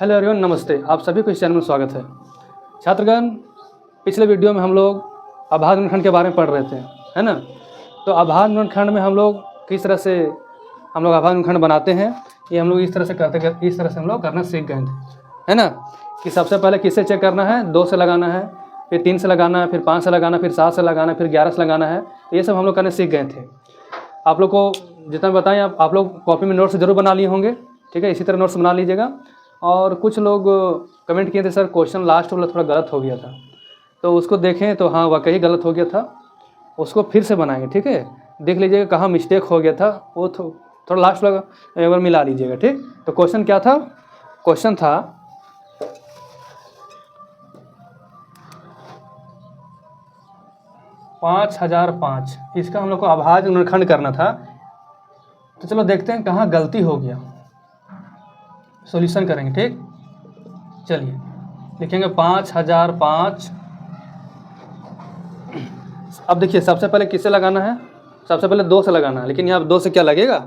Hello everyone, नमस्ते। आप सभी को इस चैनल में स्वागत है। छात्रगण, पिछले वीडियो में हम लोग अभाज्य गुणनखंड के बारे में पढ़ रहे थे, है ना। तो अभाज्य गुणनखंड में हम लोग किस तरह से अभाज्य गुणनखंड बनाते हैं, ये हम लोग इस तरह से हम लोग करना सीख गए थे, है ना। कि सबसे पहले किससे चेक करना है, 2 से लगाना है, फिर 3 से लगाना है, फिर 5 से लगाना, फिर 7 से लगाना, फिर 11 से लगाना है। ये सब हम लोग करने सीख गए थे। आप लोग को जितना बताएं आप लोग कॉपी में नोट्स जरूर बना लिए होंगे, ठीक है। इसी तरह नोट्स बना लीजिएगा। और कुछ लोग कमेंट किए थे, सर क्वेश्चन लास्ट वाला थोड़ा गलत हो गया था, तो उसको देखें तो हाँ वाकई गलत हो गया था, उसको फिर से बनाएंगे, ठीक है। देख लीजिएगा कहाँ मिस्टेक हो गया था, वो थोड़ा लास्ट वाला एक बार मिला लीजिएगा, ठीक। तो क्वेश्चन क्या था? क्वेश्चन था 5005। इसका हम लोग को अभाज्य गुणनखंड करना था। तो चलो देखते हैं कहाँ गलती हो गया, सॉल्यूशन करेंगे, ठीक। चलिए लिखेंगे 5005। अब देखिए सबसे पहले किससे लगाना है, सबसे पहले 2 से लगाना है। लेकिन यहाँ 2 से क्या लगेगा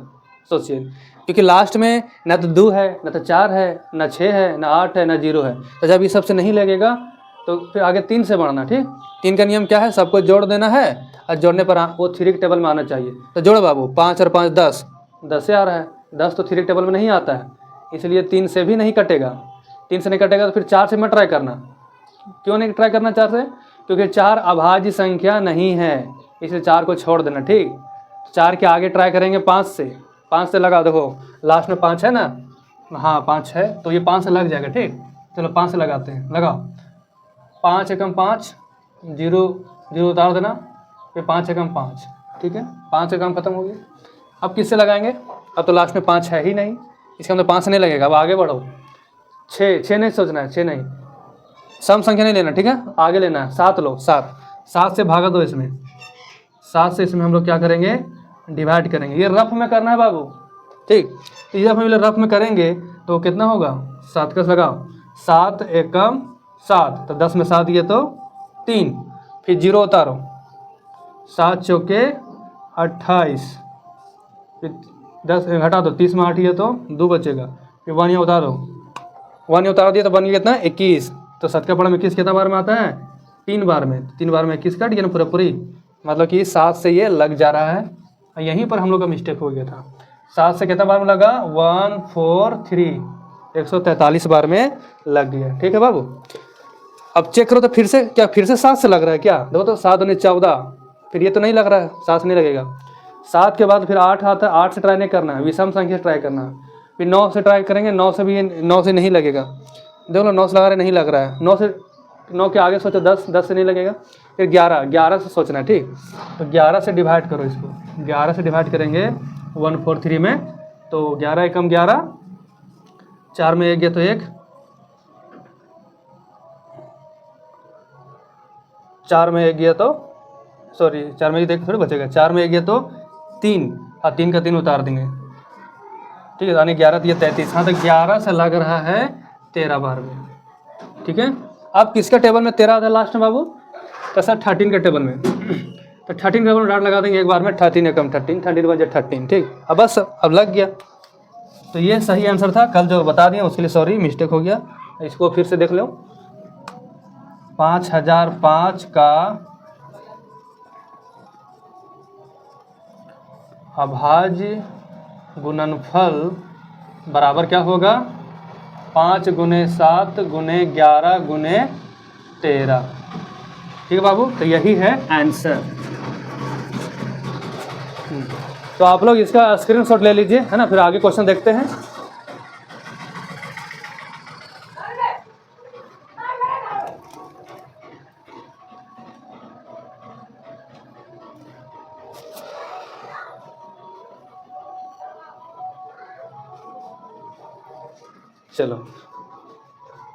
सोचिए, क्योंकि लास्ट में ना तो 2 है, ना तो 4 है, ना 6 है, ना 8 है, ना 0 है। तो जब ये सबसे नहीं लगेगा तो फिर आगे 3 से बढ़ना, ठीक। 3 का नियम क्या है, सबको जोड़ देना है और जोड़ने पर वो 3 के टेबल में आना चाहिए। तो जोड़ो बाबू, 5 और 5 10, 10 से आ रहा है। 10 तो 3 के टेबल में नहीं आता है, इसलिए 3 से भी नहीं कटेगा। 3 से नहीं कटेगा तो फिर 4 से मत ट्राई करना। क्यों नहीं ट्राई करना 4 से? क्योंकि 4 अभाज्य संख्या नहीं है, इसलिए 4 को छोड़ देना, ठीक। 4 के आगे ट्राई करेंगे 5 से। 5 से लगा, देखो लास्ट में 5 है ना, हाँ 5 है, तो ये 5 से लग जाएगा, ठीक। चलो 5 से लगाते हैं, लगाओ। 5 एकम 5, 0 0 उतार देना, फिर 5 एकम 5, ठीक है। 5 से काम खत्म हो गया। अब किससे लगाएंगे? अब तो लास्ट में 5 है ही नहीं, इसका मतलब 5 से नहीं लगेगा। अब आगे बढ़ो, 6 नहीं सोचना है, 6 नहीं, सम संख्या नहीं लेना, ठीक है। आगे लेना है 7 लो, 7 से भागा दो इसमें, 7 से इसमें हम लोग क्या करेंगे, डिवाइड करेंगे। ये रफ में करना है बाबू, ठीक। तो जब हम रफ में करेंगे तो कितना होगा, 7 का लगाओ, 7 एकम 7, तो 10 में 7 ये तो 3, फिर 0 उतारो, 7 चौके 28, फिर 10 घटा दो, 30 में 8 ये तो 2 बचेगा, फिर 1 यहाँ उतारो, 1 उतार दिया तो बन गया कितना, 21। तो 7 का पढ़ा में 21 कितना बार में आता है, 3 बार में। 3 बार में 21 कट गया ना पूरा पूरी, मतलब कि 7 से ये लग जा रहा है। यहीं पर हम लोग का मिस्टेक हो गया था। 7 से कितना बार में लगा, 143, 143 बार में लग गया, ठीक है बाबू। अब चेक करो तो फिर से क्या, फिर से 7 से लग रहा है क्या? देखो तो 7 दूनी 14, फिर ये तो नहीं लग रहा है, 7 से नहीं लगेगा। 7 के बाद फिर 8 आता है, 8 से ट्राई नहीं करना है, विषम संख्या से ट्राई करना है। फिर 9 से ट्राई करेंगे, 9 से भी 9 से नहीं लगेगा। देख लो 9 से लगा रहे, नहीं लग रहा है। 9 के आगे सोचो 10 से नहीं लगेगा। फिर 11 से सोचना है, ठीक। तो 11 से डिवाइड करो इसको, 11 से डिवाइड करेंगे 143 में, तो 11 एकम 11, 4 में 1 गया तो 1, 4 में 1 गया तो सॉरी 4 में 1 थोड़ी बचेगा, 4 में 1 गया तो 3, हाँ 3 का 3 उतार देंगे, ठीक है। यानी 11 ये 33, हाँ तो 11 से लग रहा है 13 बार में, ठीक है। अब किसका टेबल में 13 आता है लास्ट में बाबू? तो सर 13 के टेबल में। तो 13 के टेबल में डाट लगा देंगे एक बार में, 13 एकम 13, 13 बजे 13, ठीक। अब बस अब लग गया। तो ये सही आंसर था, कल जो बता दिया उसके लिए सॉरी, मिस्टेक हो गया। इसको फिर से देख लो, 5005 का अभाज्य गुणनफल बराबर क्या होगा, 5 गुने 7 गुने 11 गुने 13, ठीक है बाबू। तो यही है आंसर। तो आप लोग इसका स्क्रीनशॉट ले लीजिए, है ना, फिर आगे क्वेश्चन देखते हैं। चलो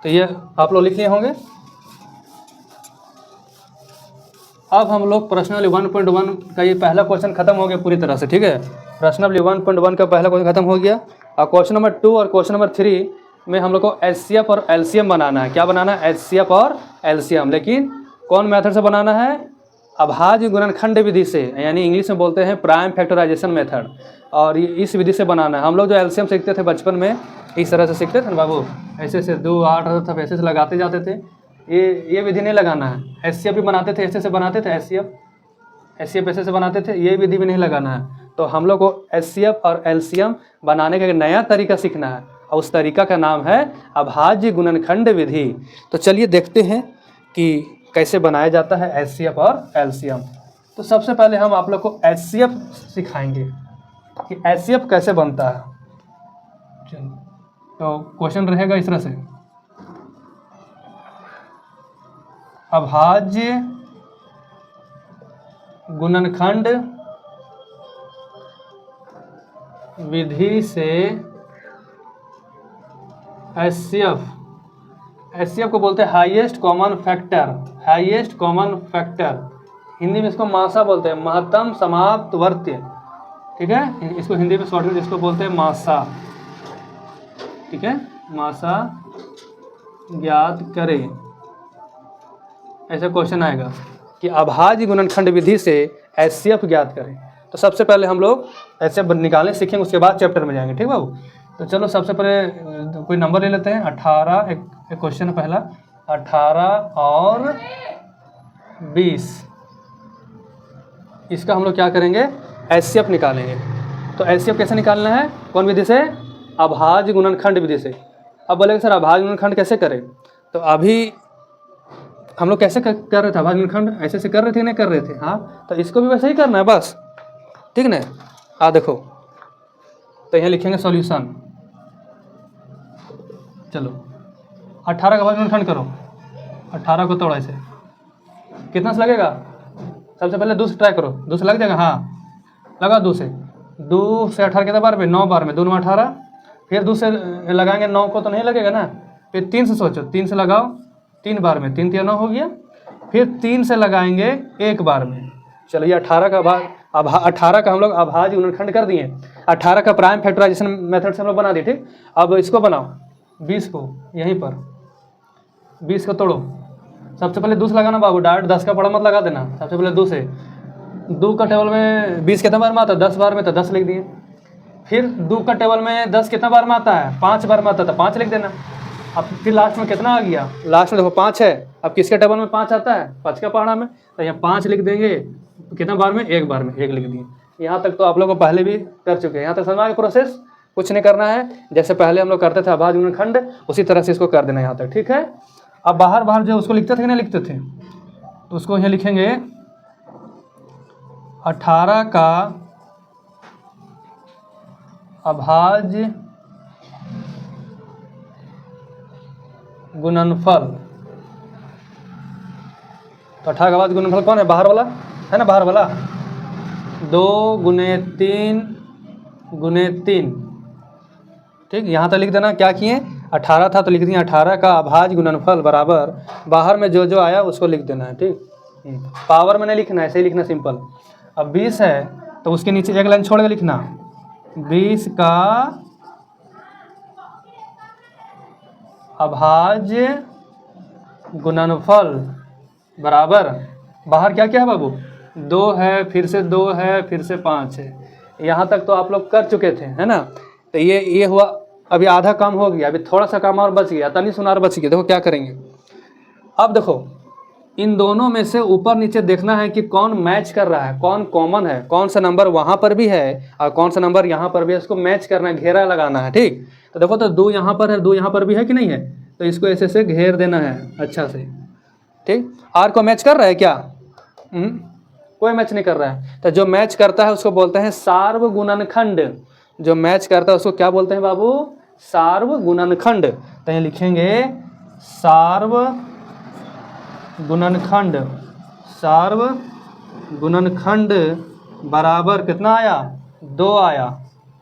तो ये आप लोग लिख लिए होंगे। अब हम लोग प्रश्नावली 1.1 का ये पहला क्वेश्चन खत्म हो गया पूरी तरह से, ठीक है। प्रश्नावली 1.1 का पहला क्वेश्चन खत्म हो गया। और क्वेश्चन नंबर 2 और क्वेश्चन नंबर 3 में हम लोग को एचसीएफ और एलसीएम बनाना है। क्या बनाना है? एचसीएफ और एलसीएम। लेकिन कौन मेथड से बनाना है? अभाज्य गुणनखंड विधि से, यानी इंग्लिश में बोलते हैं प्राइम फैक्टराइजेशन मेथड। और ये इस विधि से बनाना है। हम लोग जो एलसीएम सीखते थे बचपन में इस तरह से सीखते थे ना बाबू, ऐसे से 2 8 था, ऐसे से लगाते जाते थे। ये विधि नहीं लगाना है। एचसीएफ भी बनाते थे, ऐसे से बनाते थे, एचसीएफ ऐसे से बनाते थे, ये विधि भी नहीं लगाना है। तो हम लोग को एचसीएफ और एलसीएम बनाने का एक नया तरीका सीखना है और उस तरीका का नाम है अभाज्य गुणनखंड विधि। तो चलिए देखते हैं कि कैसे बनाया जाता है एचसीएफ और एलसीएम। तो सबसे पहले हम आप लोग को एचसीएफ सिखाएंगे कि एचसीएफ कैसे बनता है। चलो, तो क्वेश्चन रहेगा इस तरह से, अभाज्य गुणनखंड विधि से एचसीएफ को बोलते हैं highest common factor. Highest common factor Hindi में इसको मासा बोलते हैं, महत्तम समाप्तवर्त्य। ठीक है, इसको हिंदी में शॉर्टकट इसको बोलते हैं मासा। ठीक है, मासा ज्ञात करें, ऐसा क्वेश्चन आएगा कि अभाज्य गुणनखंड विधि से एचसीएफ ज्ञात करें। तो सबसे पहले हम लोग एचसीएफ निकालने सीखेंगे, उसके बाद चैप्टर में जाएंगे। ठीक बाबू, तो चलो सबसे पहले कोई नंबर ले लेते हैं। 18 एक क्वेश्चन पहला, 18 और 20, इसका हम लोग क्या करेंगे, एचसीएफ निकालेंगे। तो एचसीएफ कैसे निकालना है, कौन विधि से, अभाज्य गुणनखंड विधि से। अब बोलेंगे सर अभाज्य गुणनखंड कैसे करें, तो अभी हम लोग कैसे कर रहे थे अभाज्य गुणनखंड, ऐसे से कर रहे थे नहीं कर रहे थे। हाँ, तो इसको भी वैसे ही करना है बस, ठीक ना। देखो, तो यहाँ लिखेंगे सॉल्यूशन। चलो 18 का अभाज्य गुणनखंड करो, 18 को तोड़ो ऐसे, कितना से लगेगा, सबसे पहले 2 से ट्राई करो, 2 से लग जाएगा। हाँ लगा, 2 से 18 कितना बार में, 9 बार में, 2 9 18। फिर 2 से लगाएंगे 9 को तो नहीं लगेगा ना, फिर 3 से सोचो, 3 से लगाओ 3 बार में, 3 3 9 हो गया। फिर 3 से लगाएंगे 1 बार में। चलो ये 18 का हम लोग अभाज्य गुणनखंड कर दिए। 18 का प्राइम फैक्टराइजेशन मेथड से हम लोग बना दिए। ठीक, अब इसको बनाओ 20 को, यहीं पर 20 को तोड़ो। सबसे पहले 2 से लगाना बाबू, डायरेक्ट 10 का पड़ा मत लगा देना। सबसे पहले 2 से, 2 का टेबल में 20 कितना बार में आता है, 10 बार में, तो 10 लिख दिए। फिर 2 का टेबल में 10 कितना बार में आता है, 5 बार में आता है, तो 5 लिख देना। अब फिर लास्ट में कितना आ गया, लास्ट में देखो 5 है। अब किसके टेबल में 5 आता है, 5 का पहाड़ा में, तो यहाँ 5 लिख देंगे। कितना बार में, 1 बार में 1 लिख दिए। यहाँ तक तो आप लोग को पहले भी कर चुके हैं। यहाँ तक समझ में प्रोसेस, कुछ नहीं करना है, जैसे पहले हम लोग करते थे अभाज्य गुणनखंड, उसी तरह से इसको कर देना यहाँ तक। ठीक है, अब बाहर जो उसको लिखते थे कि नहीं लिखते थे, तो उसको यहाँ लिखेंगे 18 का अभाज्य गुणनफल। तो 18 का अभाज्य गुणनफल कौन है, बाहर वाला है ना, बाहर वाला 2 × 3 × 3। ठीक, यहाँ तक लिख देना। क्या किए, 18 था तो लिख दिए 18 का अभाज्य गुणनफल बराबर, बाहर में जो आया उसको लिख देना है। ठीक, पावर में नहीं लिखना, ऐसे ही लिखना सिंपल। अब 20 है तो उसके नीचे 1 लाइन छोड़ के लिखना, 20 का अभाज्य गुणनफल बराबर, बाहर क्या क्या है बाबू, 2 है, फिर से 2 है, फिर से 5 है। यहाँ तक तो आप लोग कर चुके थे, है ना। तो ये हुआ, अभी आधा काम हो गया, अभी थोड़ा सा काम और बच गया, तनी सुनार बच गया। देखो क्या करेंगे, अब देखो इन दोनों में से ऊपर नीचे देखना है कि कौन मैच कर रहा है, कौन कॉमन है, कौन सा नंबर वहाँ पर भी है और कौन सा नंबर यहाँ पर भी है, इसको मैच करना है, घेरा लगाना है। ठीक, तो देखो तो 2 यहाँ पर है, 2 यहाँ पर भी है कि नहीं है, तो इसको ऐसे से घेर देना है अच्छा से। ठीक, आर को मैच कर रहा है क्या, कोई मैच नहीं कर रहा है। तो जो मैच करता है उसको बोलते हैं सार्वगुणनखंड। जो मैच करता है उसको क्या बोलते हैं बाबू, सार्वगुणनखंड। तो यहाँ लिखेंगे सार्वगुणनखंड। सार्वगुणनखंड बराबर कितना आया, 2 आया।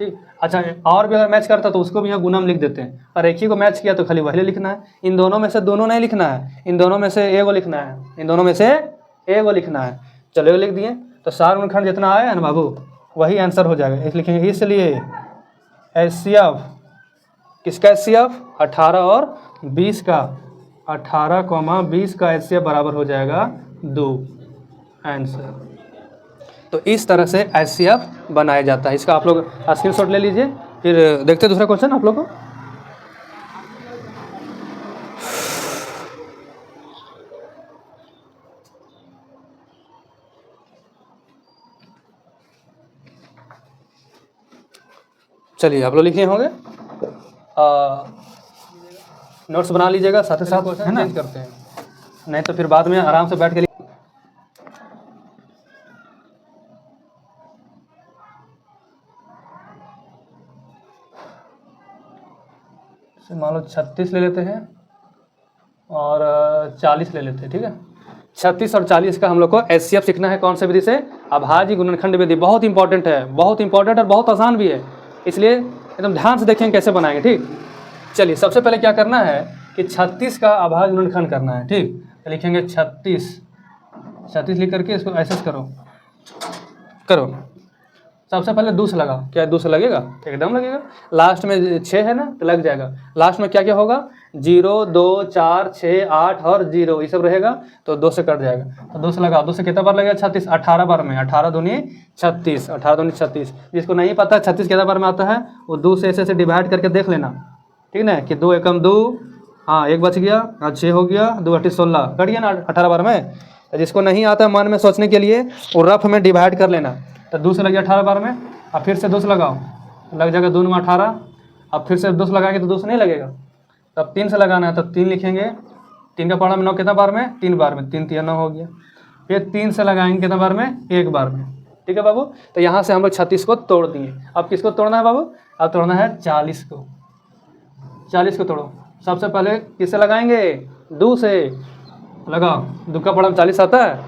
ठीक, अच्छा और भी अगर मैच करता तो उसको भी यहाँ गुणम लिख देते हैं, और एक ही को मैच किया तो खाली वही लिखना है। इन दोनों में से दोनों नहीं लिखना है, इन दोनों में से एगो लिखना है, इन दोनों में से एगो लिखना है। चलो ये लिख दिए, तो सार्वगुणनखंड जितना आया है ना बाबू वही आंसर हो जाएगा। इस लिखेंगे, इसलिए एचसीएफ, किसका एचसीएफ, 18 और 20 का, 18, 20 का एचसीएफ बराबर हो जाएगा 2 आंसर। तो इस तरह से HCF बनाया जाता है। इसका आप लोग स्क्रीनशॉट ले लीजिए, फिर देखते हैं दूसरा क्वेश्चन आप लोग को। चलिए आप लोग लिखे होंगे, नोट्स बना लीजिएगा साथ ही साथ, है ना, करते हैं, नहीं तो फिर बाद में आराम से बैठ के मान लो 36 ले लेते हैं और 40 ले लेते हैं, ठीक है। 36 और 40 का हम लोग को HCF सीखना है, कौन सी विधि से? अभाज्य गुणनखंड विधि। बहुत इंपॉर्टेंट है, बहुत इंपॉर्टेंट और बहुत आसान भी है, इसलिए एकदम ध्यान से देखेंगे कैसे बनाएंगे, ठीक। चलिए सबसे पहले क्या करना है कि 36 का अभाज्य गुणनखंड करना है, ठीक। तो लिखेंगे 36 लिख करके इसको ऐसे करो। सबसे पहले 2 से लगाओ। क्या 2 से लगेगा? एकदम लगेगा। लास्ट में 6 है ना, तो लग जाएगा। लास्ट में क्या क्या होगा? 0, 2, 4, 6, 8 और 0 ये सब रहेगा, तो 2 से कट जाएगा। तो 2 से लगाओ। 2 से कितना बार लगेगा? 36, 18 बार में। 18 दूनी 36, 18 दूनी 36। जिसको नहीं पता 36 कितना बार में आता है, वो 2 से ऐसे डिवाइड करके देख लेना, ठीक ना, कि 2 एकम 2, हाँ 1 बच गया, 6 हो गया, 2 8 16, कट गया ना 18 बार में। जिसको नहीं आता मन में सोचने के लिए, वो रफ में डिवाइड कर लेना। तो 2 से लग गया 18 बार में। अब फिर से 2 से लगाओ, लग जाएगा 2 में 18। अब फिर से 2 से लगाएंगे तो 2 से नहीं लगेगा, तब 3 से लगाना है। तो 3 लिखेंगे। 3 का पढ़ा में 9 कितना बार में? 3 बार में। 3 3 9 हो गया। फिर 3 से लगाएंगे कितना बार में? 1 बार में, ठीक है बाबू। तो यहाँ से हम लोग 36 को तोड़ दिए। अब किसको तोड़ना है बाबू? अब तोड़ना है 40 को। 40 को तोड़ो। सबसे पहले किससे लगाएंगे? 2 से लगाओ। 2 का पढ़ा में 40 आता है?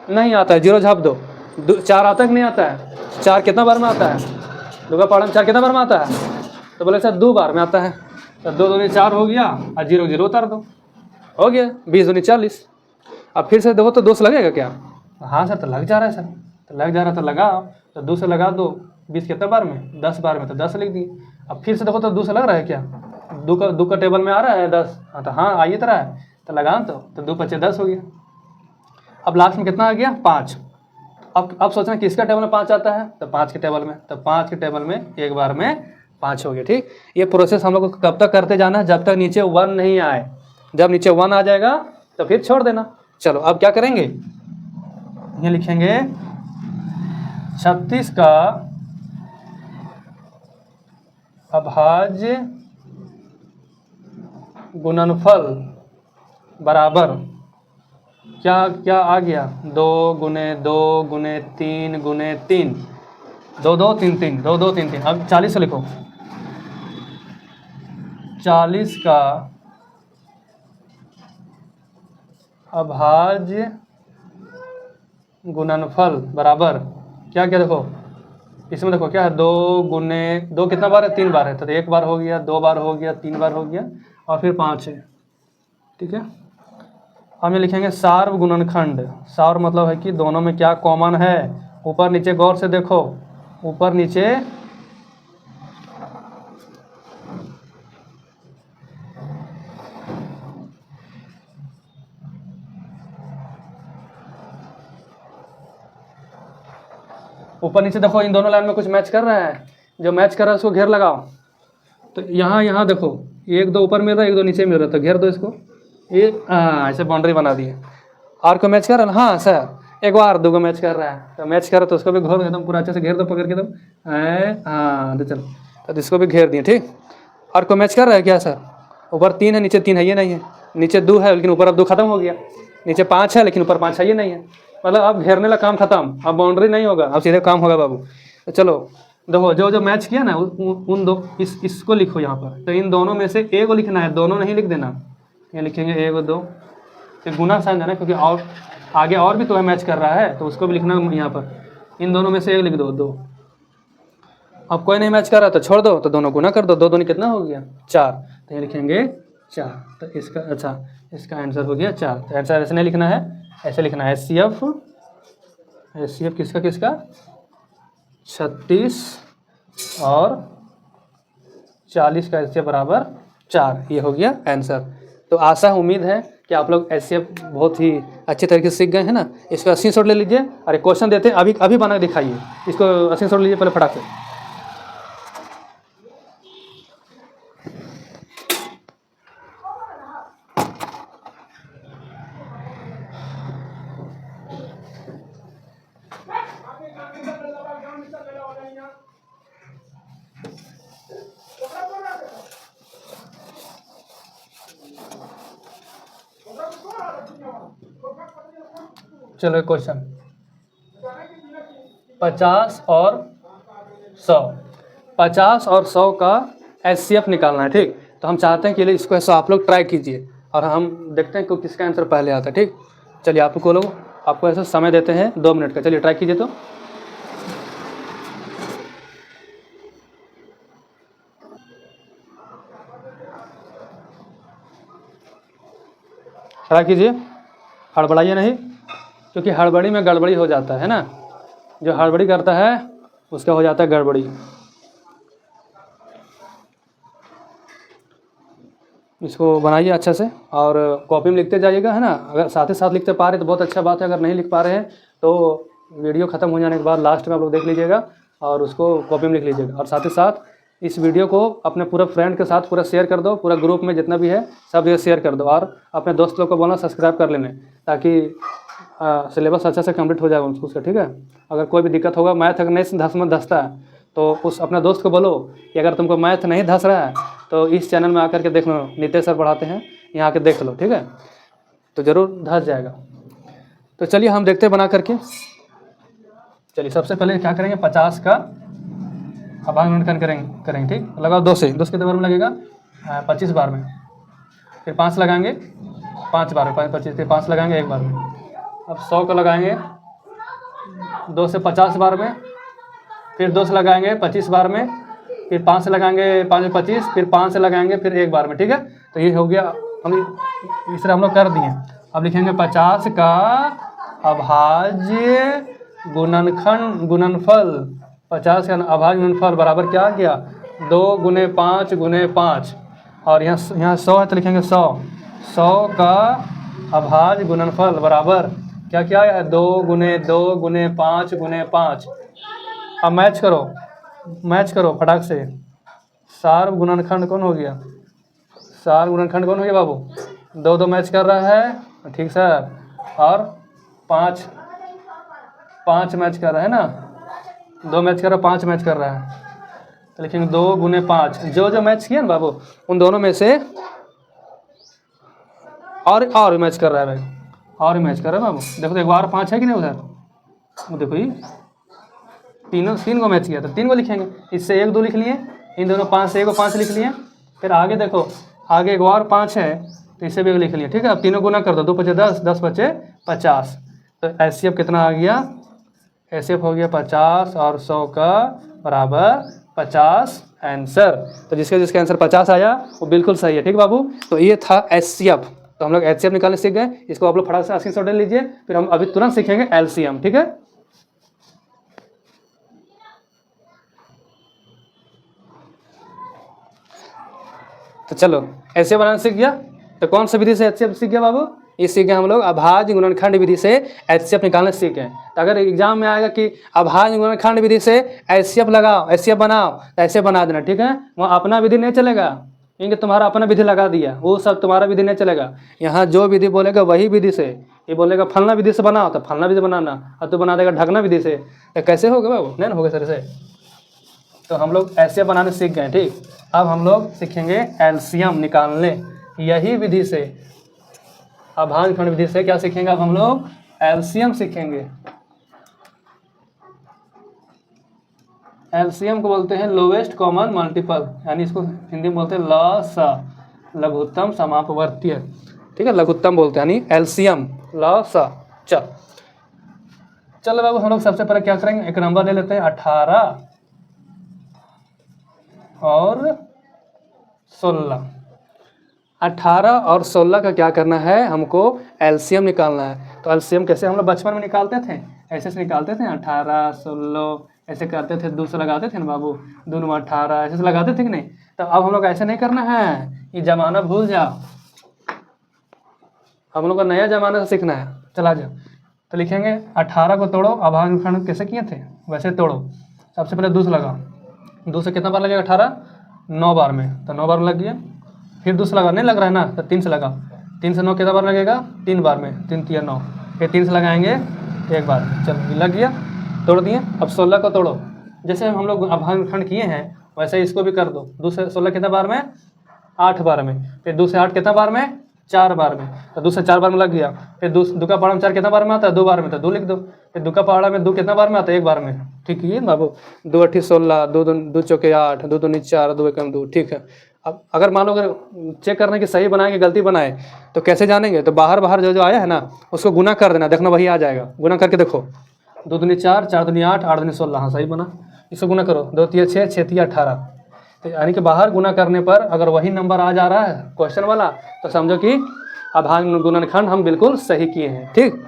नहीं आता है, 0 झाप दो। 4 आता है कि नहीं आता है? 4 कितना बार में आता है? 2 का पढ़ा में 4 कितना बार में आता है? तो बोले सर 2 बार में आता है। तो 2 दूनी 4 हो गया, और 0 0 उतार दो, हो गया 20 दूनी 40। अब फिर से देखो तो 2 से लगेगा क्या? हाँ सर, तो लग जा रहा है सर। तो लग जा रहा है तो लगाओ। तो 2 से लगा दो। 20 कितना बार में? 10 बार में, तो 10 लिख दिए। अब फिर से देखो तो 2 से लग रहा है क्या? 2 का टेबल में आ रहा है 10। हाँ तो हाँ आ ही तो रहा है, तो लगा। तो 2 5 10 हो गया। अब लास्ट में कितना आ गया? 5। अब सोचना किसका टेबल में 5 आता है? तो 5 के टेबल में। तो 5 के टेबल में 1 बार में 5 हो गया, ठीक। ये प्रोसेस हम लोग को कब तक करते जाना है? जब तक नीचे 1 नहीं आए। जब नीचे 1 आ जाएगा तो फिर छोड़ देना। चलो अब क्या करेंगे? ये लिखेंगे 36 का अभाज्य गुणनफल बराबर क्या क्या आ गया? 2 गुने 2 गुने 3 गुने 3, 2 2 3 3, 2 2 3 3। अब 40 से लिखो। 40 का अभाज्य गुणनफल बराबर क्या क्या? देखो इसमें देखो क्या है? 2 गुने 2 कितना बार है? 3 बार है। तो 1 बार हो गया, 2 बार हो गया, 3 बार हो गया, और फिर 5 है, ठीक है। हम ये लिखेंगे सार्व गुणनखंड। सार्व मतलब है कि दोनों में क्या कॉमन है। ऊपर नीचे गौर से देखो, ऊपर नीचे ऊपर नीचे देखो, इन दोनों लाइन में कुछ मैच कर रहा है। जो मैच कर रहा है उसको घेर लगाओ। तो यहाँ देखो 1 2 ऊपर मिल रहा है, 1 2 नीचे मिल रहा है, तो घेर दो इसको। ये ऐसे बाउंड्री बना दिए। और को मैच कर रहा है ना? हाँ सर, 1 बार 2 को मैच कर रहा है, तो मैच कर रहा है तो उसको भी घेर एकदम पूरा अच्छे से घेर दो, पकड़ के एकदम। हाँ तो चलो, तो इसको भी घेर दिए, ठीक। और को मैच कर रहा है क्या सर? ऊपर 3 है, नीचे 3 है, ये नहीं है। नीचे 2 है, लेकिन ऊपर अब 2 खत्म हो गया। नीचे 5 है, लेकिन ऊपर 5 है, ये नहीं है। मतलब अब घेरने का काम खत्म, अब बाउंड्री नहीं होगा, अब सीधे काम होगा बाबू। तो चलो देखो, जो जो मैच किया ना उन दो इसको लिखो यहाँ पर। तो इन दोनों में से एक को लिखना है, दोनों नहीं लिख देना। ये लिखेंगे 1 2, फिर गुना साइन देना, क्योंकि और आगे और भी तो है मैच कर रहा है, तो उसको भी लिखना यहाँ पर। इन दोनों में से 1 लिख दो, 2। अब कोई नहीं मैच कर रहा तो छोड़ दो, तो दोनों गुना कर दो। 2 दूनी कितना हो गया? 4। तो ये लिखेंगे 4। तो इसका अच्छा, इसका आंसर हो गया 4। तो आंसर ऐसे नहीं लिखना है, ऐसे लिखना है HCF किसका किसका? 36 और 40 का HCF बराबर 4। ये हो गया आंसर। तो आशा उम्मीद है कि आप लोग एचसीएफ बहुत ही अच्छे तरीके से सीख गए हैं ना। इसको 80 शॉट ले लीजिए और एक क्वेश्चन देते हैं, अभी अभी बना के दिखाइए। इसको 80 शॉट लीजिए पहले फटाक से। चलो क्वेश्चन 50 और 100, 50 और 100 का एचसीएफ निकालना है, ठीक। तो हम चाहते हैं कि इसको ऐसा आप लोग ट्राई कीजिए और हम देखते हैं कि किसका आंसर पहले आता है, ठीक। चलिए आपको ऐसा समय देते हैं 2 मिनट का। चलिए ट्राई कीजिए। तो ट्राई कीजिए, हड़बड़ाइए नहीं, क्योंकि हड़बड़ी में गड़बड़ी हो जाता है ना। जो हड़बड़ी करता है उसका हो जाता है गड़बड़ी। इसको बनाइए अच्छे से और कॉपी में लिखते जाइएगा, है ना। अगर साथ ही साथ लिखते पा रहे तो बहुत अच्छा बात है, अगर नहीं लिख पा रहे हैं तो वीडियो ख़त्म हो जाने के बाद लास्ट में आप लोग देख लीजिएगा और उसको कॉपी में लिख लीजिएगा। और साथ ही साथ इस वीडियो को अपने पूरे फ्रेंड के साथ पूरा शेयर कर दो, पूरा ग्रुप में जितना भी है सब ये शेयर कर दो। और अपने दोस्त लोग को बोलना सब्सक्राइब कर लेने, ताकि सिलेबस अच्छा से कंप्लीट हो जाएगा उसका, ठीक है। अगर कोई भी दिक्कत होगा, मैथ अगर नहीं धंसता है तो उस अपने दोस्त को बोलो कि अगर तुमको मैथ नहीं धंस रहा है तो इस चैनल में आकर के देख लो, नितेश सर पढ़ाते हैं, यहाँ आके देख लो, ठीक है। तो ज़रूर धंस जाएगा। तो चलिए हम देखते हैं बना करके। चलिए सबसे पहले क्या करेंगे, 50 का अभाज्य करेंगे, ठीक। लगाओ 2 से, 2 कितने बार में लगेगा, 25 बार में। फिर 5 लगाएंगे 5 बार में, 25 फिर 5 लगाएंगे 1 बार में। अब 100 का लगाएंगे 2 से 50 बार में, फिर 2 से लगाएंगे 25 बार में, फिर 5 से लगाएंगे 5 में 25, फिर 5 से लगाएंगे फिर 1 बार में, ठीक है। तो ये हो गया, हम लोग कर दिए। अब लिखेंगे 50 का अभाज्य गुणनफल, 50 का अभाज्य गुणनफल बराबर क्या आ गया, 2 गुने 5 गुने 5। और यहाँ 100 है तो लिखेंगे 100 का अभाज्य गुणनफल बराबर क्या क्या है, 2 गुने 2 गुने 5 गुने 5। अब मैच करो फटाक से। सार्व गुणनखंड कौन हो गया, सार्व गुणनखंड कौन हो गया बाबू, 2 2 मैच कर रहा है, ठीक सर। और 5 मैच कर रहा है ना, 2 मैच कर रहा है, 5 मैच कर रहा है। तो लिखेंगे 2 गुने 5, जो मैच किया ना बाबू उन दोनों में से और मैच कर रहा है भाई, और मैच कर रहा है बाबू। देखो 1 बार 5 है कि नहीं उधर, वो देखो ये 3 को मैच किया था, 3 को लिखेंगे। इससे 1 2 लिख लिए, इन दोनों 5 से 1 को 5 लिख लिए। फिर आगे देखो, आगे 1 और 5 है तो इससे भी 1 लिख लिए, ठीक है। अब तीनों गुना कर दो, 2 पचे 10, 10 पचे 50। तो एचसीएफ कितना आ गया, एचसीएफ हो गया 50 और 100 का बराबर 50 आंसर। तो जिसका आंसर 50 आया वो बिल्कुल सही है, ठीक बाबू। तो ये था एचसीएफ। तो हम लोग एचसीएफ निकालने सीख गए। इसको आप लोग फटाक से 80 शॉट ले लीजिए, फिर हम अभी तुरंत सीखेंगे एलसीएम, ठीक है। तो चलो ऐसे बनाना सीख गया। तो कौन सा विधि से एचसीएफ सीख गया बाबू, ये सीख गए हम लोग अभाज्य गुणनखंड विधि से एचसीएफ निकालने सीख गए। तो अगर एग्जाम में आएगा कि अभाज्य गुणनखंड विधि से एचसीएफ लगाओ, एचसीएफ बनाओ, तो ऐसे बना देना, ठीक है। वहाँ अपना विधि नहीं चलेगा, क्योंकि तुम्हारा अपना विधि लगा दिया, वो सब तुम्हारा विधि नहीं चलेगा। यहाँ जो विधि बोलेगा वही विधि से, ये बोलेगा फलना विधि से बनाओ तो फलना विधि बनाना, और तू बना देगा ढकना विधि से, तो कैसे होगा बाबू, नहीं ना होगा सर से। तो हम लोग एचसीएफ बनाने सीख गए, ठीक। अब हम लोग सीखेंगे एलसीएम निकालने, यही विधि से, अभाज्य खंड विधि से क्या सीखेंगे, अब हम लोग एलसीएम सीखेंगे। एलसीएम को बोलते हैं लोवेस्ट कॉमन मल्टीपल, यानी इसको हिंदी में बोलते हैं लसा, लघुत्तम समापवर्तीय, ठीक है, लघुत्तम बोलते हैं, यानी एलसीएम लसा। चलो बाबू हम लोग सबसे पहले क्या करेंगे, एक नंबर ले लेते हैं 18 और 16। 18 और 16 का क्या करना है, हमको एलसीएम निकालना है। तो एलसीएम कैसे हम लोग बचपन में निकालते थे, ऐसे से निकालते थे, 18 16 ऐसे करते थे, 2 से लगाते थे ना बाबू, 2 में 18 ऐसे से लगाते थे कि नहीं। तो अब हम लोग ऐसे नहीं करना है, ये जमाना भूल जाओ। हम लोग का नया ज़माना से सीखना है। चला जाओ, तो लिखेंगे 18 को तोड़ो, अभाज्य खंड कैसे किए थे वैसे तोड़ो। सबसे पहले 2 से लगा, 2 से कितना बार लगेगा 18, 9 बार में, तो 9 बार में लग गया। फिर 2 से लगा, नहीं लग रहा है ना, तो 3 से लगा, 3 से 9 कितना बार लगेगा, 3 बार में, 3 3 9, फिर 3 से लगाएंगे 1 बार, चल लग गया, तोड़ दिए। अब 16 को तोड़ो, जैसे हम लोग अभाज्य खंड किए हैं वैसे इसको भी कर दो। 2 से 16 कितना बार में, 8 बार में, फिर 2 से 8 कितना बार में, 4 बार में, तो 2 से 4 बार में लग गया। फिर 2 का पहाड़ा में 4 कितना बार में आता है, 2 बार में, तो 2 लिख दो। फिर 2 का पहाड़ा में 2 कितना बार में आता है, 1 बार में। ठीक है बाबू, 2 8 16, 2 चौके 8, 2 दूनी 4, 2 एकम 2। ठीक है, अब अगर मान लो अगर चेक करना कि सही बनाए कि गलती बनाए तो कैसे जानेंगे, तो बाहर बाहर जो जो आया है ना उसको गुना कर देना, देखना वही आ जाएगा। गुना करके देखो, 2 दूनी 4, 4 दूनी 8, 8 दूनी 16, हाँ सही बना। इसको गुना करो, 2 3 6, 6 3 18, तो यानी कि बाहर गुना करने पर अगर वही नंबर आ जा रहा है क्वेश्चन वाला, तो समझो कि अभाज्य गुणनखंड हम बिल्कुल सही किए हैं। ठीक,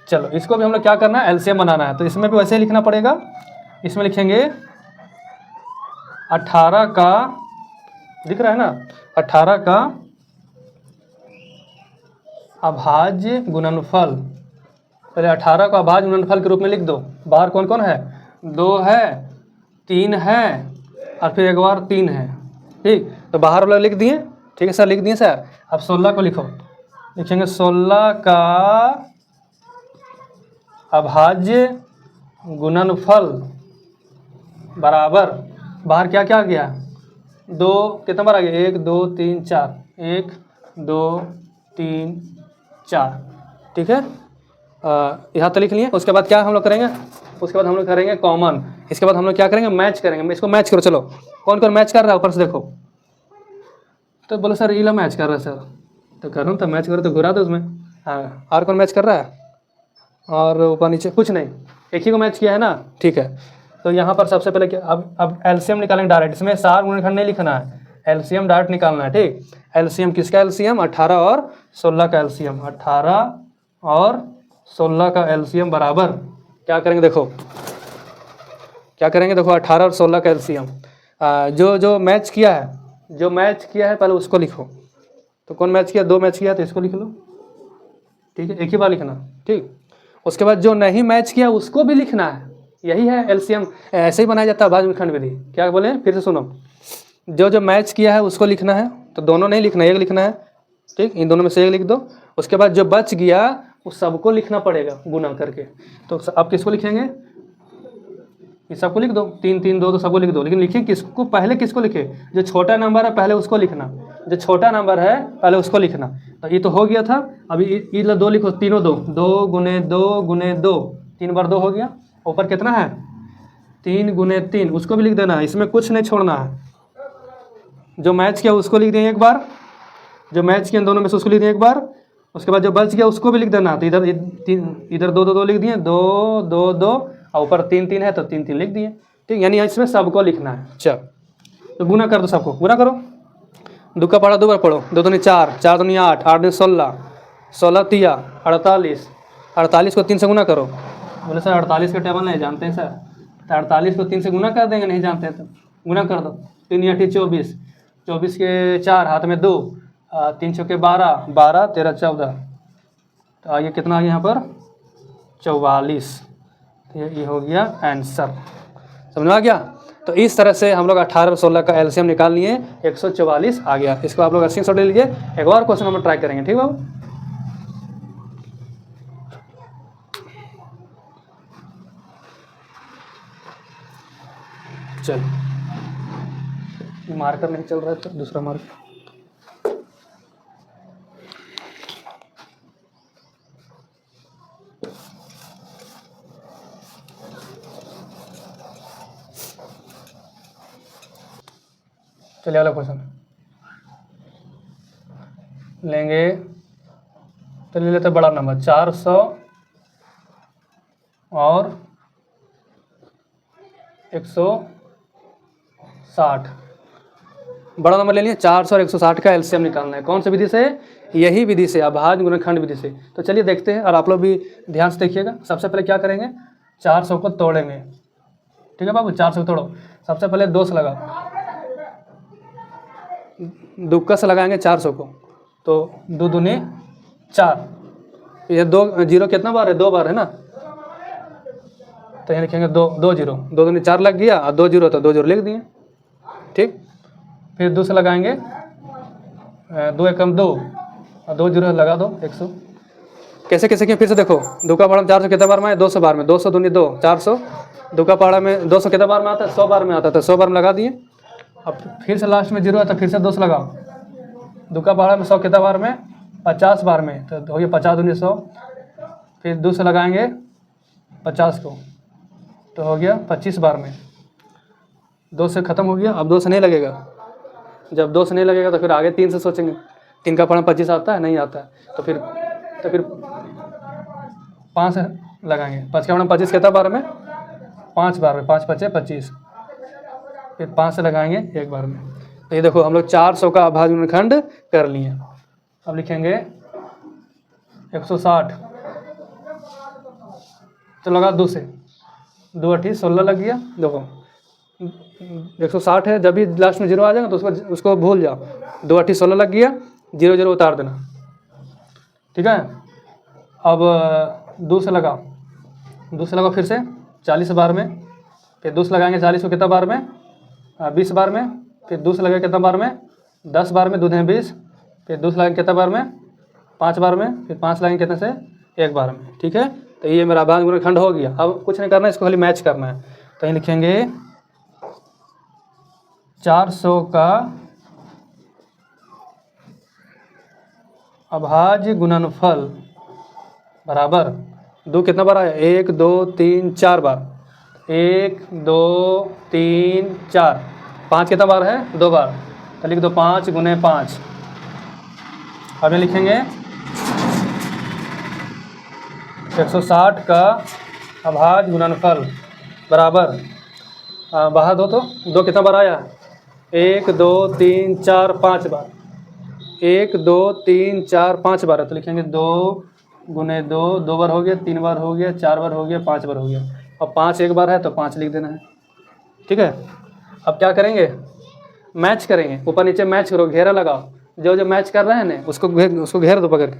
चलो इसको भी हम लोग क्या करना है, एलसीएम बनाना है, तो इसमें भी वैसे ही लिखना पड़ेगा। इसमें लिखेंगे 18 का, दिख रहा है ना, 18 का अभाज्य गुणनफल। पहले 18 को अभाज्य गुणनफल के रूप में लिख दो। बाहर कौन कौन है, 2 है, 3 है और फिर एक बार 3 है। ठीक, तो बाहर वाला लिख दिए। ठीक है सर, लिख दिए सर। अब 16 को लिखो, लिखेंगे 16 का अभाज्य गुणनफल बराबर, बाहर क्या क्या आ गया, 2 कितना बार आ गया, 1 2 3 4, 1 2 3 4। ठीक है, यहाँ तो लिख लिए। उसके बाद क्या हम लोग करेंगे, उसके बाद हम लोग करेंगे कॉमन। इसके बाद हम लोग क्या करेंगे, मैच करेंगे। इसको मैच करो, चलो कौन कौन मैच कर रहा है ऊपर से देखो। तो बोलो सर ईला मैच कर रहा है सर, तो करूँ तो मैच करो तो घुरा दो उसमें। हाँ, और कौन मैच कर रहा है, और ऊपर नीचे कुछ नहीं, एक ही को मैच किया है ना। ठीक है, तो यहाँ पर सबसे पहले क्या, अब एलसीएम निकालेंगे डायरेक्ट। इसमें सार गुणनखंड नहीं लिखना है, एलसीएम डायरेक्ट निकालना है। ठीक, एलसीएम किसका एलसीएम, 18 और 16 का एलसीएम। 18 और 16 का एलसीएम बराबर क्या करेंगे, देखो क्या करेंगे, देखो 18 और 16 का एलसीएम। जो जो मैच किया है, जो मैच किया है पहले उसको लिखो। तो कौन मैच किया, 2 मैच किया तो इसको लिख लो। ठीक है, एक ही बार लिखना। ठीक, उसके बाद जो नहीं मैच किया उसको भी लिखना है। यही है एलसीएम, ऐसे ही बनाया जाता है अभाज्य खंड विधि। क्या बोले, फिर से सुनो, जो जो मैच किया है उसको लिखना है, तो दोनों नहीं लिखना, एक लिखना है। ठीक, इन दोनों में से एक लिख दो। उसके बाद जो बच गया उस सबको लिखना पड़ेगा गुना करके। तो अब किसको लिखेंगे, ये सबको लिख दो, 3 3 2 तो सबको लिख दो, लेकिन लिखिए किसको पहले, किसको लिखे, जो छोटा नंबर है पहले उसको लिखना, जो छोटा नंबर है पहले उसको लिखना। तो ये तो हो गया था। अभी ये 2 लिखो, तीनों 2, 2 गुने 2 गुने 2, 3 बार 2 हो गया। ऊपर कितना है, 3 गुने 3, उसको भी लिख देना है, इसमें कुछ नहीं छोड़ना है। जो मैच किया उसको लिख दें एक बार, जो मैच किया दोनों में से उसको लिख दें एक बार। उसके बाद जो बच गया उसको भी लिख देना। तो इधर 2 2 2 लिख दिए, 2 2 2, और ऊपर 3 3 है तो 3 3 लिख दिए। ठीक, यानी इसमें सबको लिखना है। चल, तो गुना कर दो, सबको गुना करो। 2 का पढ़ा 2 बार पढ़ो, 2 दूनी 4, 4 दूनी 8, 8 दूनी 16, 16 तिया 48, 48 को 3 से गुना करो। बोले सर 48 का टेबल नहीं जानते हैं सर, तो 48 को 3 से गुना कर देंगे, नहीं जानते हैं तो गुना कर दो। 3 8 24, 24 के 4, हाथ में 2, 3 चौके 12, 12 13 14, तो आगे कितना आ गया यहाँ पर, 44। तो ये हो गया आंसर, समझ में आ गया। तो इस तरह से हम लोग 18 और 16 का एलसीएम निकाल लिए, 144 आ गया। इसको आप लोग स्क्रीनशॉट ले लीजिए। एक और क्वेश्चन हम लोग ट्राई करेंगे, ठीक है बाबू। चल, मार्कर नहीं चल रहा है तो दूसरा मार्कर। चलिए अगला क्वेश्चन लेंगे, तो ले लेते हैं बड़ा नंबर 400 और 160। बड़ा नंबर ले लिए, 400 और 160 का एलसीएम निकालना है। कौन सी विधि से, यही विधि से, अभाज्य गुणनखंड विधि से। तो चलिए देखते हैं, और आप लोग भी ध्यान से देखिएगा। सबसे पहले क्या करेंगे, 400 को तोड़ेंगे। ठीक है बाबू, 400 को तोड़ो। सबसे पहले 2 से लगा, दुक्का से लगाएंगे 400 को, तो 2 दूनी 4, ये 2 जीरो कितना बार है, 2 बार है ना, तो यहाँ लिखेंगे 2 जीरो, 2 दूनी 4 लग गया और 2 जीरो तो 2 जीरो लिख दिए। ठीक, फिर 2 से लगाएंगे, 2 एकम 2 और 2 जीरो लगा दो 100। कैसे कैसे किया फिर से देखो, 2 का पहाड़ा में 400 कितना बार में है, 200 बार में, 200 दूनी 2 400, 2 का पहाड़ा में 200 कितना बार में आता है, 100 बार में आता है, तो 100 बार में लगा दिए। अब फिर से लास्ट में जीरो है तो फिर से 2 से लगाओ, 2 का पहाड़ा में 100 कितना बार में, 50 बार में, तो हो गया 50 दूनी 100, फिर 2 से लगाएंगे 50 को तो हो गया 25 बार में। 2 से ख़त्म हो गया, अब 2 से नहीं लगेगा, जब 2 से नहीं लगेगा तो फिर आगे 3 से सोचेंगे, 3 का पहाड़ा 25 आता है, नहीं आता है, तो फिर 5 से लगाएंगे, 5 का पहाड़ा 25 कितना बार में, 5 बार में, 5 पचे 25, फिर 5 से लगाएंगे 1 बार में। तो ये देखो हम लोग 400 का अभाज्य गुणनखंड कर लिए। अब लिखेंगे 160, तो लगा 2 से, 2 8 16 लग गया। देखो 160 है, जब भी लास्ट में जीरो आ जाएगा तो उसको भूल जाओ, 2 8 16 लग गया, 0 0 उतार देना। ठीक है, अब 2 से लगाओ, 2 से लगाओ फिर से 40 बार में, फिर 2 से लगाएंगे 40 को कितना बार में, 20 बार में, फिर 2 से लगाएंगे कितना बार में, 10 बार में, 2 हैं 20, फिर 2 से लगाएंगे कितना बार में, 5 बार में, फिर 5 लगाएंगे कितने से, 1 बार में। ठीक है, तो ये मेरा अभाज्य गुणनखंड हो गया। अब कुछ नहीं करना है, इसको खाली मैच करना है। तो ये लिखेंगे 400 का अभाज्य गुणनफल बराबर 2 कितना बार आया, 1 2 3 4 बार, 1 2 3 4, 5 कितना बार है, 2 बार, तो लिख दो 5 गुने 5। अब ये लिखेंगे 160 का अभाज्य गुणनफल बराबर, बाहर दो तो 2 कितना बार आया, 1 2 3 4 5 बार, 1 2 3 4 5 बार है, तो लिखेंगे 2 गुने 2, 2 बार हो गया, 3 बार हो गया, 4 बार हो गया, 5 बार हो गया, और 5 1 बार है तो 5 लिख देना है। ठीक है, अब क्या करेंगे, मैच करेंगे, ऊपर नीचे मैच करो, घेरा लगाओ, जो जो मैच कर रहे हैं ना उसको घेर दो पकड़ के।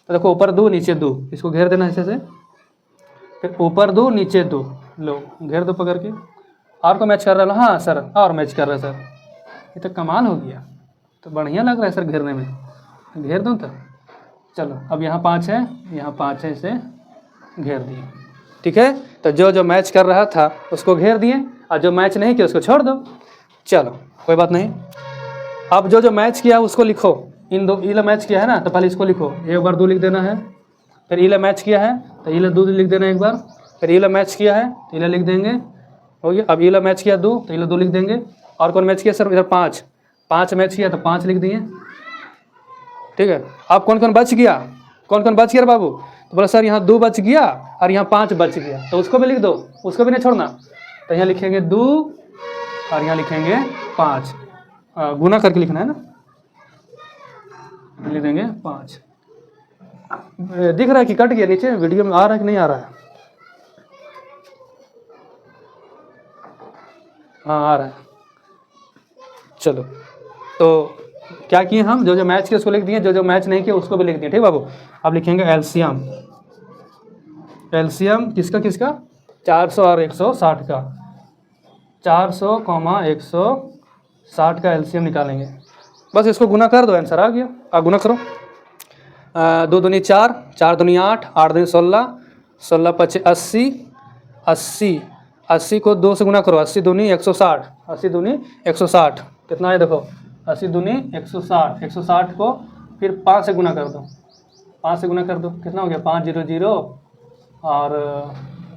तो देखो ऊपर 2 नीचे 2, इसको घेर देना ऐसे से, फिर ऊपर 2 नीचे 2, लो घेर दो पकड़ के। और को मैच कर रहा है, हाँ सर और मैच कर रहा है सर, ये तो कमाल हो गया, तो बढ़िया लग रहा है सर घेरने में, घेर दूँ तो चलो। अब यहाँ 5 है, यहाँ 5 है, इसे घेर दिए। ठीक है, तो जो जो मैच कर रहा था उसको घेर दिए, और जो मैच नहीं किया उसको छोड़ दो, चलो कोई बात नहीं। अब जो जो मैच किया उसको लिखो, इन दो इला मैच किया है ना, तो पहले इसको लिखो, 1 बार 2 लिख देना है, फिर इला मैच किया है तो इला 2 लिख देना एक बार, फिर इला मैच किया है तो इला लिख देंगे, हो गया। अब इला मैच किया 2 तो इला 2 लिख देंगे। और कौन मैच किया सर, इधर 5 मैच किया तो 5 लिख दिए। ठीक है, अब कौन कौन बच गया, कौन कौन बच गया बाबू, तो बोला सर यहाँ 2 बच गया और यहाँ 5 बच गया, तो उसको भी लिख दो, उसको भी नहीं छोड़ना। तो यहाँ लिखेंगे 2 और यहाँ लिखेंगे 5, गुना करके लिखना है ना, लिख देंगे 5। दिख रहा है कि कट गया नीचे, वीडियो में आ रहा है कि नहीं आ रहा है, हाँ आ रहा है। चलो, तो क्या किए हम, जो जो मैच किए उसको लिख दिए, जो जो मैच नहीं किए उसको भी लिख दिए। ठीक बाबू, अब लिखेंगे एलसीएम, एलसीएम किसका किसका, 400 और 160 का, 400 160 का एलसीएम निकालेंगे। बस इसको गुना कर दो, आंसर आ गया। अब गुना करो, 2 दूनी 4, 4 दूनी 8, 8 दूनी 16, 16 पचे 80, 80, 80 को 2 से गुना करो, 80 दूनी 160, 80 दूनी 160 कितना है देखो, 80 दूनी 160, 160 को फिर 5 से गुना कर दो, 5 से गुना कर दो, कितना हो गया 5 0 0 और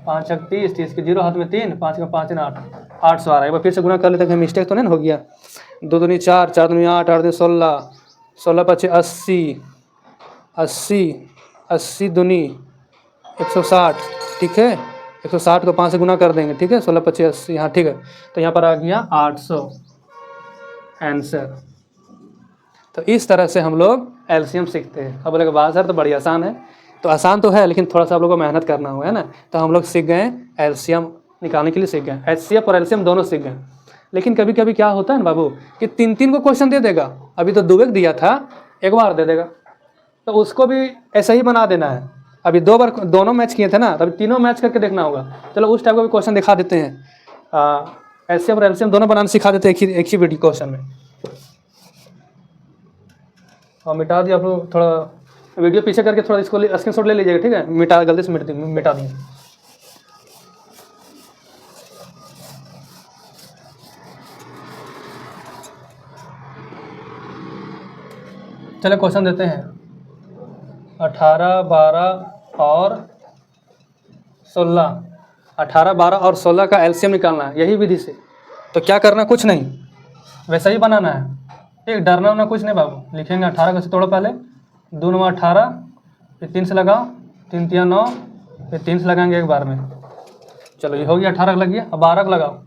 5 30, 30 के 0 हाथ में 3, 5 का 5 8, 800 आ रहा है। एक बार फिर से गुना कर लेते हैं, मिस्टेक तो नहीं हो गया। 2 दूनी 4, 4 दूनी 8, 8 दूनी 16, 16 पचे 80, 80, 80 दूनी 160। ठीक है, 160 को 5 से गुना कर देंगे। ठीक है, 16 पचे 80, हाँ ठीक है, तो यहाँ पर आ गया 800 आंसर। तो इस तरह से हम लोग एलसीएम सीखते हैं। अब बोले बात सर तो बड़ी आसान है, तो आसान तो है लेकिन थोड़ा सा आप लोगों को मेहनत करना हुआ है ना, तो हम लोग सीख गए एलसीएम निकालने के लिए, सीख गए एचसीएफ और एलसीएम दोनों सीख गए। लेकिन कभी कभी क्या होता है ना बाबू कि 3 को क्वेश्चन दे देगा, अभी तो 2 दिया था, 1 बार दे देगा, तो उसको भी ऐसा ही बना देना है। अभी 2 बार दोनों मैच किए थे ना, तभी तीनों मैच करके देखना होगा। चलो उस टाइप का भी क्वेश्चन दिखा देते हैं। एलसीएम और एलसीएम दोनों बनाना सिखा देते हैं एक ही वीडियो क्वेश्चन में। और मिटा दिया आप लोग, थोड़ा वीडियो पीछे करके थोड़ा इसको स्क्रीनशॉट ले लीजिएगा, ठीक है। मिटा गलती से मिटा दिए। चलो क्वेश्चन देते हैं। 18, 12 और 16, 18, 12 और 16 का एलसीएम निकालना है यही विधि से। तो क्या करना, कुछ नहीं, वैसा ही बनाना है, ठीक। डरना वरना कुछ नहीं बाबू। लिखेंगे 18 कैसे तोड़ो, पहले 2 9 18, फिर 3 से लगाओ, 3 3 9, फिर 3 से लगाएंगे एक बार में। चलो ये हो गया, 18 लग गया। अब 12 का लगाओ,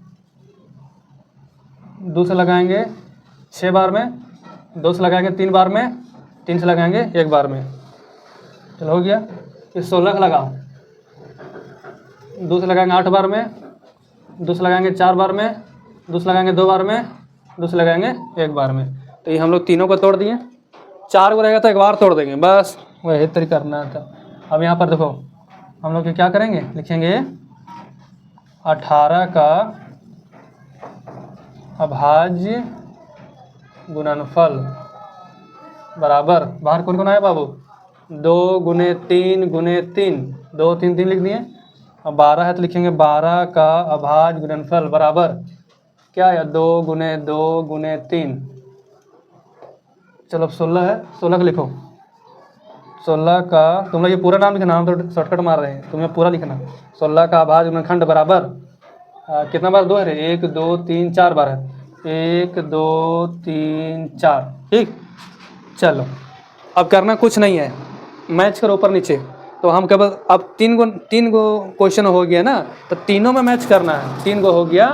2 से लगाएंगे 6 बार में, 2 से लगाएंगे 3 बार में, 3 से लगाएंगे एक बार में। चलो हो गया। फिर 16 का लगाओ, 2 से लगाएंगे 8 बार में, 2 से लगाएंगे 4 बार में, 2 से लगाएंगे 2 बार में, 2 से लगाएंगे एक बार में। तो ये हम लोग तीनों को तोड़ दिए। 4 को रहेगा तो एक बार तोड़ देंगे, बस वही तरीका करना था। अब यहाँ पर देखो हम लोग क्या करेंगे, लिखेंगे 18 का अभाज्य गुणनफल बराबर, बाहर कौन कौन आया बाबू, 2 गुने 3 गुने 3, 2 3 3 लिख दिए। अब 12 है तो लिखेंगे 12 का अभाज्य गुणनफल बराबर क्या है, 2 गुने 2 गुने 3। चलो अब 16 है, 16 का लिखो। 16 का तुम लोग ये पूरा नाम लिखना, हम तो शॉर्टकट मार रहे हैं, तुम्हें पूरा लिखना। 16 का अभाज्य गुणनखंड बराबर कितना बार 2 है रे, 1 2 3 4 बार है, 1 2 3 4, ठीक। चलो अब करना कुछ नहीं है, मैच करो ऊपर नीचे। तो हम केवल अब 3 गो क्वेश्चन हो गया ना, तो तीनों में मैच करना है। 3 गो हो गया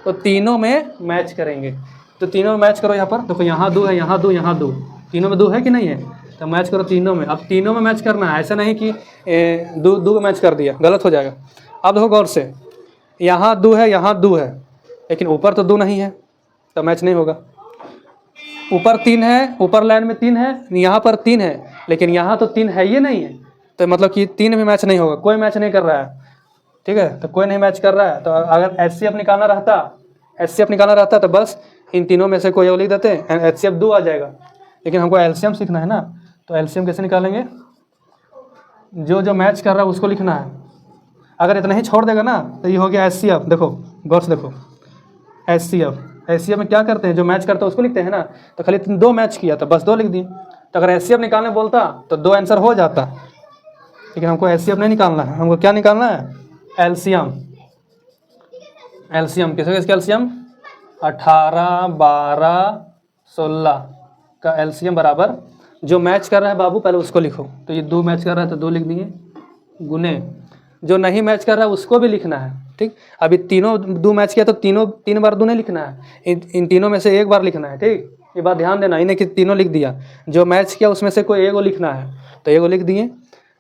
तो तीनों में मैच करेंगे। तो तीनों में मैच करो। यहाँ पर देखो, यहाँ 2 है, यहाँ 2, यहाँ 2, तीनों में 2 है कि नहीं है, तो मैच करो तीनों में। अब तीनों में मैच करना है, ऐसा नहीं कि 2 मैच कर दिया, गलत हो जाएगा। अब देखो गौर से, यहाँ 2 है, यहाँ 2 है, लेकिन ऊपर तो 2 नहीं है, तो मैच नहीं होगा। ऊपर 3 है, ऊपर लाइन में 3 है, यहाँ पर 3 है, लेकिन यहाँ तो 3 है ही नहीं है, तो मतलब कि 3 में मैच नहीं होगा, कोई मैच नहीं कर रहा है, ठीक है। तो कोई नहीं मैच कर रहा है, तो अगर एचसीएफ निकालना रहता तो बस इन तीनों में से कोई और लिख देते, एचसीएफ 2 आ जाएगा। लेकिन हमको एलसीएम सीखना है ना, तो एलसीएम कैसे निकालेंगे, जो जो मैच कर रहा है उसको लिखना है। अगर इतना ही छोड़ देगा ना तो ये हो गया एचसीएफ। देखो गौर से देखो, एचसीएफ में क्या करते हैं, जो मैच करता है उसको लिखते हैं ना। तो खाली 2 मैच किया था, बस 2 लिख दिए। तो अगर एचसीएफ निकालने बोलता तो 2 आंसर हो जाता, लेकिन हमको एचसीएफ नहीं निकालना है, हमको क्या निकालना है, एलसीएम। किसका एलसीएम, 18 12 16 का एलसीएम बराबर, जो मैच कर रहा है बाबू पहले उसको लिखो। तो ये 2 मैच कर रहा है तो 2 लिख दिए, गुने जो नहीं मैच कर रहा है उसको भी लिखना है, ठीक। अभी तीनों 2 मैच किया तो 3 बार 2 नहीं लिखना है, इन तीनों में से एक बार लिखना है, ठीक। ये बात ध्यान देना, इन्हें कि तीनों लिख दिया, जो मैच किया उसमें से कोई एगो लिखना है, तो एगो लिख दिए।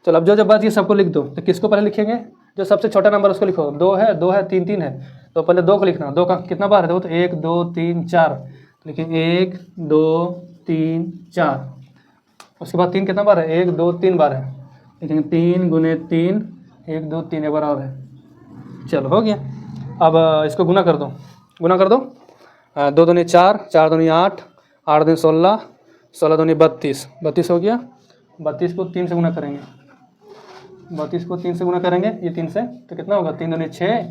चलो अब जो बच गया सबको लिख दो। तो किसको पहले लिखेंगे, जो सबसे छोटा नंबर उसको लिखो। 2 है 3 3 है, तो पहले 2 को लिखना। 2 का कितना बार है, 2 तो 1 2 3 4, लेकिन 1 2 3 4। उसके बाद 3 कितना बार है, 1 2 3 बार है, लेकिन 3 गुने 3 1 2 3 एक बार और है। चलो हो गया। अब इसको गुना कर दो, 2 दूनी 4, 4 दूनी 8, 8 दूनी 16, 16 दूनी 32, 32 हो गया। 32 को 3 से गुना करेंगे, 32 को 3 से गुना करेंगे, ये 3 से, तो कितना होगा, 3 दूनी 6,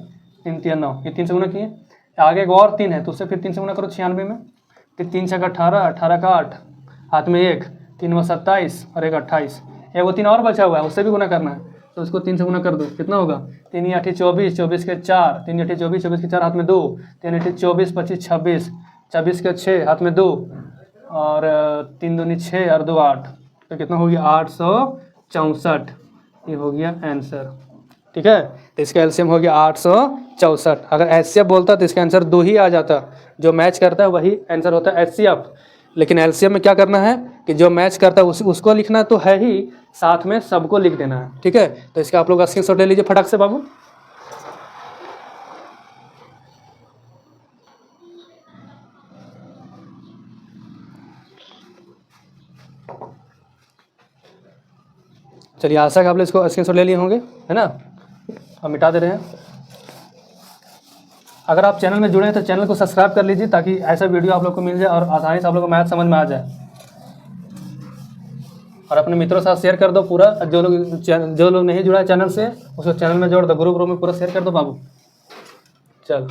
3 3 9, ये 3 से गुना किए। आगे एक और 3 है तो उससे फिर 3 से गुना करो 96 में। फिर 3 6 18, 18 का 8, हाथ में 1, 3 में 27 और 1 28, वो 3 और बचा हुआ है, उससे भी गुना करना है, तो उसको 3 से गुना कर दो। कितना होगा, 3 8 24, 24 के 4, 3 8 24, 24 के 4 हाथ में 2, 3 8 24 25 26, 26 के 6 हाथ में 2, और 3 दूनी 6 और 2 8, तो कितना हो गया 864। ये हो गया आंसर, ठीक है। तो इसका एलसीएम हो गया 864। अगर एचसीएफ बोलता तो इसका आंसर 2 ही आ जाता, जो मैच करता है वही आंसर होता है एचसीएफ। लेकिन एलसीएम में क्या करना है कि जो मैच करता है उसको लिखना तो है ही, साथ में सबको लिख देना है, ठीक है। तो इसका आप लोग स्क्रीनशॉट ले लीजिए फटाक से बाबू। चलिए आशा है आप लोग इसको स्क्रीनशॉट ले लिए होंगे, है ना। हम मिटा दे रहे हैं। अगर आप चैनल में जुड़े हैं तो चैनल को सब्सक्राइब कर लीजिए ताकि ऐसा वीडियो आप लोग को मिल जाए और आसानी से आप लोग को मैथ समझ में आ जाए। और अपने मित्रों के साथ शेयर कर दो पूरा, जो लोग नहीं जुड़ा है चैनल से उसको चैनल में जोड़ दो, ग्रुप में पूरा शेयर कर दो बाबू। चल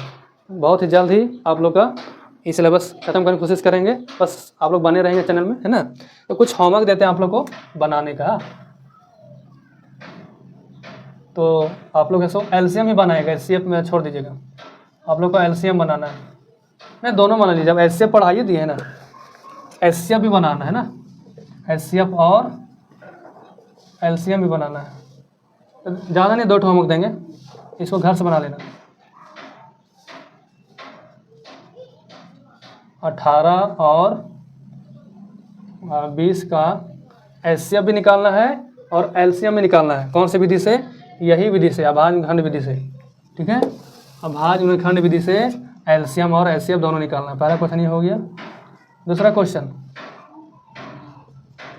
बहुत ही जल्द ही आप लोग का ये सिलेबस खत्म करने की कोशिश करेंगे, बस आप लोग बने रहेंगे चैनल में, है ना। तो कुछ होमवर्क देते हैं आप लोग को बनाने का। तो आप लोग इसको एलसीएम ही बनाएगा, एचसीएफ में छोड़ दीजिएगा। आप लोग को एलसीएम बनाना है, नहीं दोनों बना लीजिए। अब एचसीएफ पढ़ाइए दिए है ना, एचसीएफ भी बनाना है ना, एचसीएफ और एलसीएम भी बनाना है। ज़्यादा नहीं, 2 होमवर्क देंगे, इसको घर से बना लेना। 18 और 20 का एचसीएफ भी निकालना है और एलसीएम भी निकालना है। कौन सी विधि से? यही विधि से, अभाज्य खंड विधि से, ठीक है। अभाज्य खंड विधि से एलसीएम और एचसीएफ दोनों निकालना है। पहला क्वेश्चन ये हो गया। दूसरा क्वेश्चन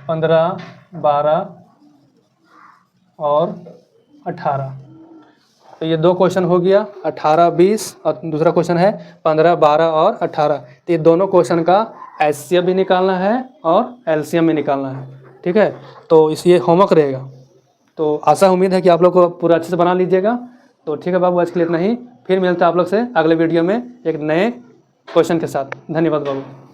15, 12 और 18। तो ये 2 क्वेश्चन हो गया, 18, 20 और दूसरा क्वेश्चन है 15, 12 और 18। तो ये दोनों क्वेश्चन का एचसीएफ भी निकालना है और एलसीएम भी निकालना है, ठीक है। तो ये होमवर्क रहेगा। तो आशा उम्मीद है कि आप लोग को पूरा अच्छे से बना लीजिएगा। तो ठीक है बाबू, आज के लिए इतना ही। फिर मिलते हैं आप लोग से अगले वीडियो में एक नए क्वेश्चन के साथ। धन्यवाद बाबू।